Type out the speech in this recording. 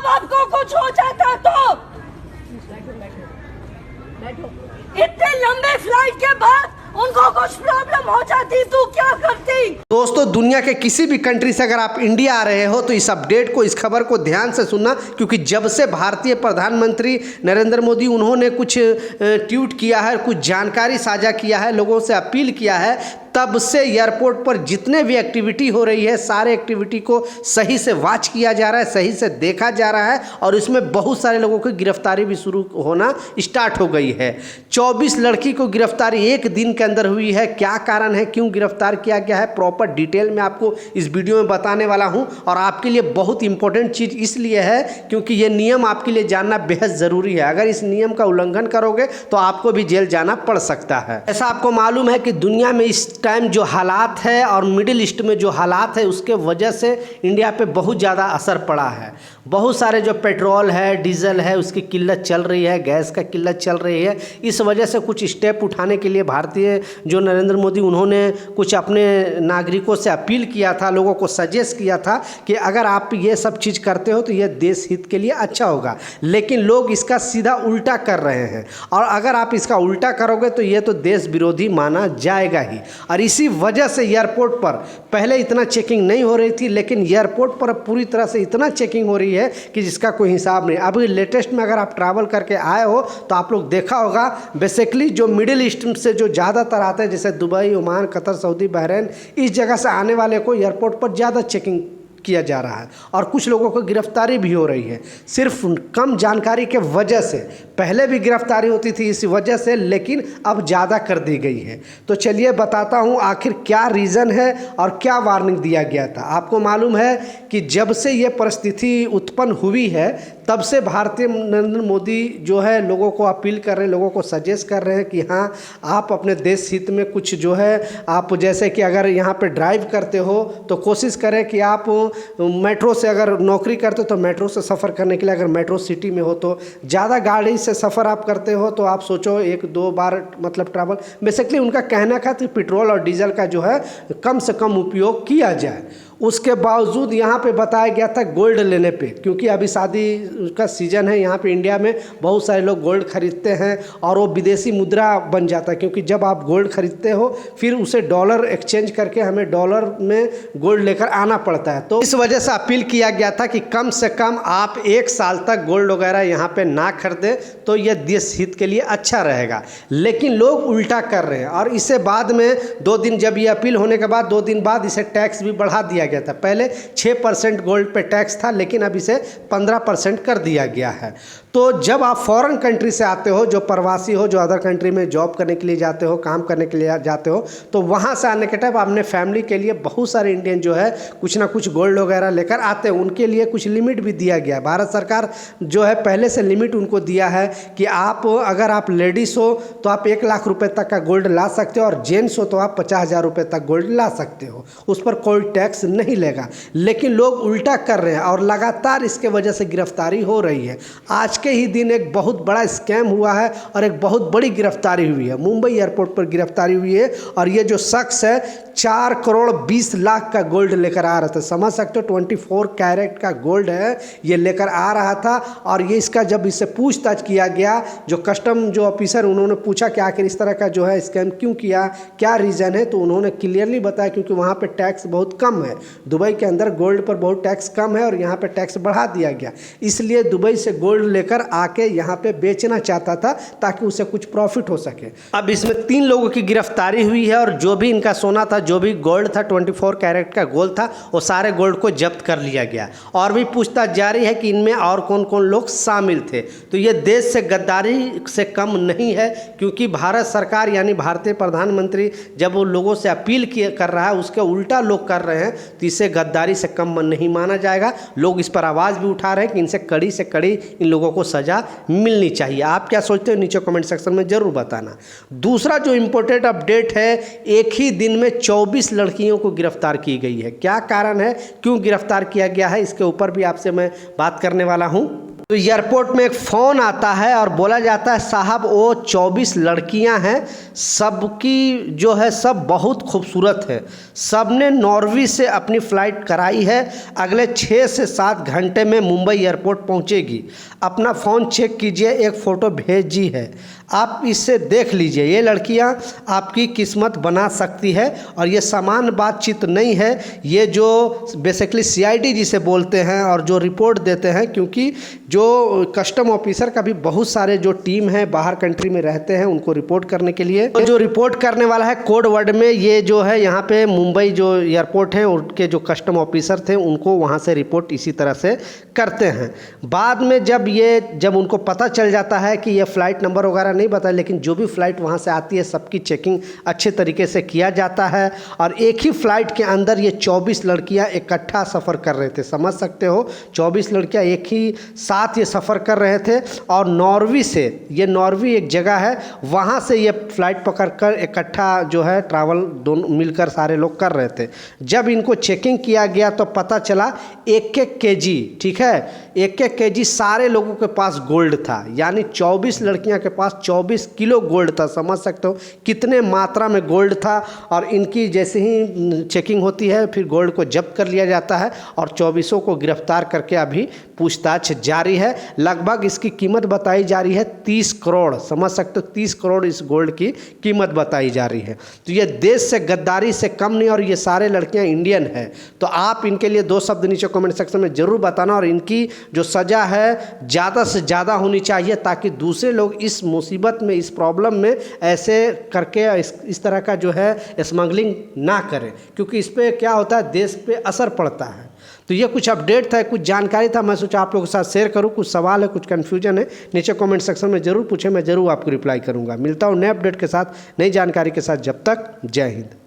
माँ बाप को कुछ हो जाता तो इतने लंबे फ्लाइट के बाद उनको कुछ प्रॉब्लम हो जाती तो क्या करती। दोस्तों, दुनिया के किसी भी कंट्री से अगर आप इंडिया आ रहे हो तो इस अपडेट को, इस खबर को ध्यान से सुनना, क्योंकि जब से भारतीय प्रधानमंत्री नरेंद्र मोदी उन्होंने कुछ ट्वीट किया है, कुछ जानकारी साझा किया है, लोगों से अपील किया है, तब से एयरपोर्ट पर जितने भी एक्टिविटी हो रही है सारे एक्टिविटी को सही से वॉच किया जा रहा है, सही से देखा जा रहा है और इसमें बहुत सारे लोगों की गिरफ्तारी भी शुरू होना स्टार्ट हो गई है। 24 लड़की को गिरफ्तारी एक दिन के अंदर हुई है। क्या कारण है, क्यों गिरफ्तार किया गया है, प्रॉपर डिटेल में आपको इस वीडियो में बताने वाला हूं। और आपके लिए बहुत इंपॉर्टेंट चीज़ इसलिए है क्योंकि ये नियम आपके लिए जानना बेहद ज़रूरी है। अगर इस नियम का उल्लंघन करोगे तो आपको भी जेल जाना पड़ सकता है। ऐसा आपको मालूम है कि दुनिया में इस टाइम जो हालात है और मिडिल ईस्ट में जो हालात है उसके वजह से इंडिया पे बहुत ज़्यादा असर पड़ा है। बहुत सारे जो पेट्रोल है, डीजल है, उसकी किल्लत चल रही है, गैस का किल्लत चल रही है। इस वजह से कुछ स्टेप उठाने के लिए भारतीय जो नरेंद्र मोदी उन्होंने कुछ अपने नागरिकों से अपील किया था, लोगों को सजेस्ट किया था कि अगर आप ये सब चीज़ करते हो तो ये देश हित के लिए अच्छा होगा। लेकिन लोग इसका सीधा उल्टा कर रहे हैं और अगर आप इसका उल्टा करोगे तो ये तो देश विरोधी माना जाएगा ही। और इसी वजह से एयरपोर्ट पर पहले इतना चेकिंग नहीं हो रही थी, लेकिन एयरपोर्ट पर पूरी तरह से इतना चेकिंग हो रही है कि जिसका कोई हिसाब नहीं। अभी लेटेस्ट में अगर आप ट्रैवल करके आए हो तो आप लोग देखा होगा, बेसिकली जो मिडिल ईस्ट से जो ज़्यादातर आते हैं जैसे Dubai, Oman, Qatar, Saudi, Bahrain, इस जगह से आने वाले को एयरपोर्ट पर ज़्यादा चेकिंग किया जा रहा है और कुछ लोगों को गिरफ्तारी भी हो रही है सिर्फ कम जानकारी के वजह से। पहले भी गिरफ्तारी होती थी इसी वजह से, लेकिन अब ज़्यादा कर दी गई है। तो चलिए बताता हूँ आखिर क्या रीज़न है और क्या वार्निंग दिया गया था। आपको मालूम है कि जब से ये परिस्थिति उत्पन्न हुई है तब से भारतीय नरेंद्र मोदी जो है लोगों को अपील कर रहे हैं, लोगों को सजेस्ट कर रहे हैं कि हाँ, आप अपने देश हित में कुछ जो है, आप जैसे कि अगर यहाँ पे ड्राइव करते हो तो कोशिश करें कि आप मेट्रो से, अगर नौकरी करते हो तो मेट्रो से सफ़र करने के लिए, अगर मेट्रो सिटी में हो तो ज़्यादा गाड़ी से सफ़र आप करते हो तो आप सोचो 1-2 बार मतलब ट्रैवल। बेसिकली उनका कहना था कि पेट्रोल और डीजल का जो है कम से कम उपयोग किया जाए। उसके बावजूद यहाँ पे बताया गया था गोल्ड लेने पे, क्योंकि अभी शादी का सीज़न है यहाँ पे इंडिया में, बहुत सारे लोग गोल्ड खरीदते हैं और वो विदेशी मुद्रा बन जाता है, क्योंकि जब आप गोल्ड खरीदते हो फिर उसे डॉलर एक्सचेंज करके हमें डॉलर में गोल्ड लेकर आना पड़ता है। तो इस वजह से अपील किया गया था कि कम से कम आप 1 साल तक गोल्ड वगैरह यहाँ पर ना खरीदें तो यह देश हित के लिए अच्छा रहेगा। लेकिन लोग उल्टा कर रहे हैं और इसे बाद में 2 दिन, जब ये अपील होने के बाद 2 दिन बाद इसे टैक्स भी बढ़ा दिया गया था। पहले 6% गोल्ड पे टैक्स था, लेकिन अब इसे 15% कर दिया गया है। तो जब आप फॉरेन कंट्री से आते हो, जो प्रवासी हो, जो अदर कंट्री में जॉब करने के लिए जाते हो, काम करने के लिए जाते हो, तो वहाँ से आने के टाइम अपने फैमिली के लिए बहुत सारे इंडियन जो है कुछ ना कुछ गोल्ड वगैरह लेकर आते हैं। उनके लिए कुछ लिमिट भी दिया गया है। भारत सरकार जो है पहले से लिमिट उनको दिया है कि आप, अगर आप लेडीज़ हो तो आप 1 लाख रुपए तक का गोल्ड ला सकते हो और जेंट्स हो तो आप 50,000 रुपये तक गोल्ड ला सकते हो, उस पर कोई टैक्स नहीं लेगा। लेकिन लोग उल्टा कर रहे हैं और लगातार इसके वजह से गिरफ्तारी हो रही है। आज के ही दिन एक बहुत बड़ा स्कैम हुआ है और एक बहुत बड़ी गिरफ्तारी हुई है। मुंबई एयरपोर्ट पर गिरफ्तारी हुई है और ये जो शख्स है 4 करोड़ 20 लाख का गोल्ड लेकर आ रहा था। समझ सकते हो, 24 कैरेट का गोल्ड है ये लेकर आ रहा था। और ये इसका जब इससे पूछताछ किया गया, जो कस्टम जो ऑफिसर, उन्होंने पूछा कि आखिर इस तरह का जो है स्कैम क्यों किया, क्या रीज़न है, तो उन्होंने क्लियरली बताया क्योंकि वहाँ पे टैक्स बहुत कम है। दुबई के अंदर गोल्ड पर बहुत टैक्स कम है और यहाँ पे टैक्स बढ़ा दिया गया, इसलिए दुबई से गोल्ड लेकर आके यहाँ पे बेचना चाहता था ताकि उसे कुछ प्रॉफिट हो सके। अब इसमें 3 लोगों की गिरफ्तारी हुई है और जो भी इनका सोना था, जो भी गोल्ड था, 24 कैरेट का गोल्ड था, वो सारे गोल्ड को जब्त कर लिया गया और भी पूछताछ जारी है कि इनमें और कौन कौन लोग शामिल थे। तो ये देश से गद्दारी से कम नहीं है, क्योंकि भारत सरकार यानी भारतीय प्रधानमंत्री जब वो लोगों से अपील कर रहा है उसके उल्टा लोग कर रहे हैं, तो इसे गद्दारी से कम नहीं माना जाएगा। लोग इस पर आवाज़ भी उठा रहे हैं कि इनसे कड़ी से कड़ी इन लोगों को सज़ा मिलनी चाहिए। आप क्या सोचते हो नीचे कमेंट सेक्शन में ज़रूर बताना। दूसरा जो इम्पोर्टेंट अपडेट है, एक ही दिन में 24 लड़कियों को गिरफ्तार की गई है। क्या कारण है, क्यों गिरफ्तार किया गया है, इसके ऊपर भी आपसे मैं बात करने वाला हूँ। तो एयरपोर्ट में एक फ़ोन आता है और बोला जाता है साहब वो 24 लड़कियां हैं, सबकी जो है सब बहुत खूबसूरत है, सब ने नॉर्वे से अपनी फ़्लाइट कराई है, अगले 6 से 7 घंटे में मुंबई एयरपोर्ट पहुंचेगी। अपना फ़ोन चेक कीजिए, एक फ़ोटो भेजी है, आप इससे देख लीजिए, ये लड़कियां आपकी किस्मत बना सकती है। और ये सामान्य बातचीत नहीं है, ये जो बेसिकली CID जिसे बोलते हैं और जो रिपोर्ट देते हैं, क्योंकि जो कस्टम ऑफिसर का भी बहुत सारे जो टीम है बाहर कंट्री में रहते हैं उनको रिपोर्ट करने के लिए, तो जो रिपोर्ट करने वाला है कोड वर्ड में ये जो है यहाँ पे मुंबई जो एयरपोर्ट है उनके जो कस्टम ऑफिसर थे उनको वहाँ से रिपोर्ट इसी तरह से करते हैं। बाद में जब उनको पता चल जाता है कि ये फ़्लाइट नंबर वगैरह नहीं बता, लेकिन जो भी फ़्लाइट वहाँ से आती है सबकी चेकिंग अच्छे तरीके से किया जाता है। और एक ही फ़्लाइट के अंदर ये 24 लड़कियाँ इकट्ठा सफ़र कर रहे थे, समझ सकते हो, 24 लड़कियाँ एक ही साथ ये सफ़र कर रहे थे। और नॉर्वे से, ये नॉर्वे एक जगह है, वहाँ से ये फ़्लाइट पकड़कर इकट्ठा जो है ट्रैवल दोनों मिलकर सारे लोग कर रहे थे। जब इनको चेकिंग किया गया तो पता चला 1-1 केजी, ठीक है, 1-1 केजी सारे लोगों के पास गोल्ड था, यानी 24 लड़कियां के पास 24 किलो गोल्ड था। समझ सकते हो कितने मात्रा में गोल्ड था। और इनकी जैसे ही चेकिंग होती है फिर गोल्ड को जब्त कर लिया जाता है और 24 को गिरफ्तार करके अभी पूछताछ जारी है। लगभग इसकी कीमत बताई जा रही है 30 करोड़, समझ सकते हो 30 करोड़ इस गोल्ड की कीमत बताई जा रही है। तो ये देश से गद्दारी से कम नहीं, और ये सारे लड़कियां इंडियन है। तो आप इनके लिए 2 शब्द नीचे कमेंट सेक्शन में ज़रूर बताना, और इनकी जो सज़ा है ज़्यादा से ज़्यादा होनी चाहिए ताकि दूसरे लोग इस मुसीबत में, इस प्रॉब्लम में ऐसे करके इस तरह का जो है स्मगलिंग ना करें, क्योंकि इस पर क्या होता है, देश पे असर पड़ता है। तो ये कुछ अपडेट था, कुछ जानकारी था, मैं सोचा आप लोगों के साथ शेयर करूं। कुछ सवाल है, कुछ कन्फ्यूजन है, नीचे कमेंट सेक्शन में ज़रूर पूछें, मैं ज़रूर आपको रिप्लाई करूंगा। मिलता हूं नए अपडेट के साथ, नई जानकारी के साथ, जब तक जय हिंद।